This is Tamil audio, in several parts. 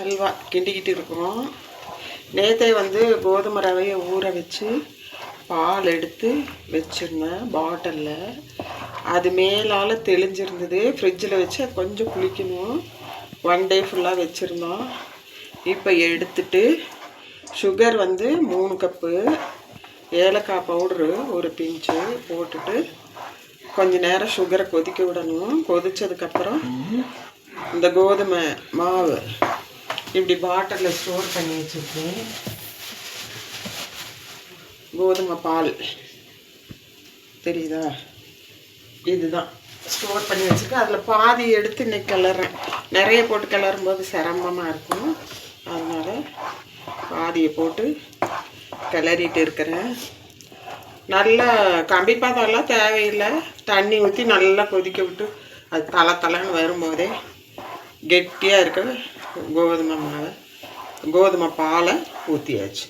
அல்வா கிண்டிக்கிட்டு இருக்கிறோம். நேற்றே வந்து கோதுமை ரவையை ஊற வச்சு பால் எடுத்து வச்சுருந்தேன் பாட்டிலில். அது மேலால் தெளிஞ்சிருந்தது. ஃப்ரிட்ஜில் வச்சு கொஞ்சம் புளிக்கணும். 1 டே ஃபுல்லாக வச்சுருந்தோம். இப்போ எடுத்துட்டு சுகர் வந்து 3 கப்பு, ஏலக்காய் பவுட்ரு ஒரு பிஞ்சு போட்டுட்டு கொஞ்ச நேரம் சுகரை கொதிக்க விடணும். கொதித்ததுக்கப்புறம் இந்த கோதுமை மாவு இப்படி பாட்டிலில் ஸ்டோர் பண்ணி வச்சுருக்கேன். கோதுமை பால் தெரியுதா, இதுதான் ஸ்டோர் பண்ணி வச்சுருக்கேன். அதில் பாதி எடுத்து இன்னைக்கு கிளறேன். நிறைய போட்டு கிளறும் போது சிரமமாக இருக்கும். அதனால் பாதியை போட்டு கிளறிட்டு இருக்கிறேன். நல்லா கம்பி பாதம்லாம் தேவையில்லை. தண்ணி ஊற்றி நல்லா கொதிக்க விட்டு அது தலைன்னு வரும்போதே கெட்டியாக இருக்க கோதுமை பாலை ஊற்றியாச்சு.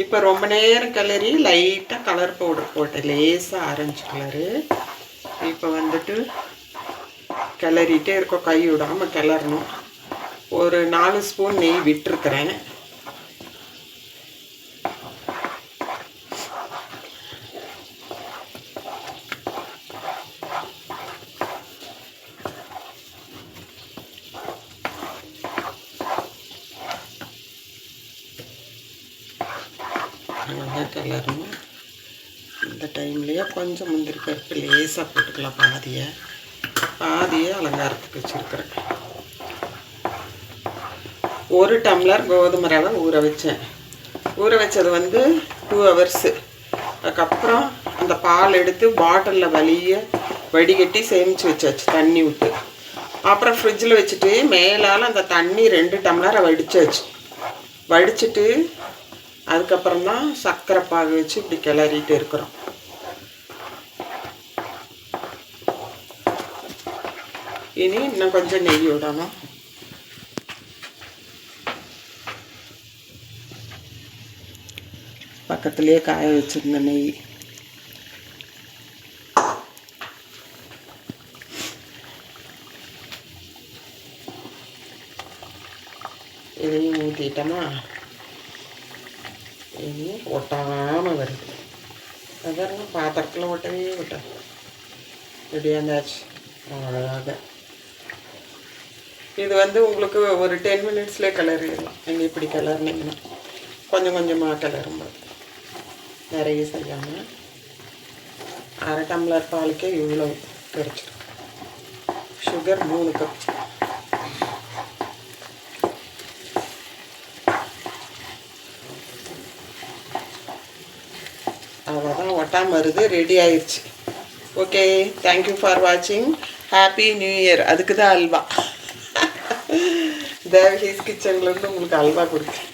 இப்போ ரொம்ப நேரம் கிளறி லைட்டாக கலர் பவுடர் போட்டேன், லேசாக ஆரஞ்சு கலரு. இப்போ வந்துட்டு கிளறிட்டே இருக்கோம், கை விடாமல் கிளறணும். ஒரு 4 ஸ்பூன் நெய் விட்டுருக்குறேன். நல்லா கிளறணும். இந்த டைம்லேயே கொஞ்சம் முந்திரி பருப்பு லேசாக போட்டுக்கலாம். பாதியை அலங்காரத்துக்கு வச்சுருக்கிறேன். 1 டம்ளர் கோதுமை ரவை ஊற வச்சேன். ஊற வச்சது வந்து 2 ஹவர்ஸு. அதுக்கப்புறம் அந்த பால் எடுத்து பாட்டிலில் வடிகட்டி சேமித்து வச்சாச்சு தண்ணி விட்டு. அப்புறம் ஃப்ரிட்ஜில் வச்சுட்டு மேலால் அந்த தண்ணி 2 டம்ளரை வடித்தாச்சு. வடிச்சிட்டு அதுக்கப்புறம் தான் சர்க்கரை பாகு வச்சு இப்படி கிளறிட்டு இருக்கிறோம். இனி இன்னும் கொஞ்சம் நெய் விடணும். பக்கத்துலேயே காய வச்சிருந்த நெய் இதையும் ஊற்றிட்டோமா இனி ஒட்டாமல் வருது. அதான் பாத்திரத்தில் ஒட்டவே விட்டேன். ரெடியாந்தாச்சு அழகாக. இது வந்து உங்களுக்கு ஒரு 10 மினிட்ஸ்லேயே கிளறிடலாம். நீங்கள் இப்படி கிளறினீங்கன்னா கொஞ்சம் கொஞ்சமாக கிளறும்போது நிறைய செய்யாமல் 1/2 டம்ளர் பாலுக்கே இவ்வளோ கிடைச்சிடும். Sugar 3 cup. அவ்வளோதான், ஒட்டாமல் வருது. ரெடி ஆயிடுச்சு. ஓகே, தேங்க்யூ ஃபார் வாட்சிங். Happy new year. அதுக்கு தான் அல்வா. தேவகீஸ் கிச்சன்லேருந்து உங்களுக்கு அல்வா கொடுக்குறேன்.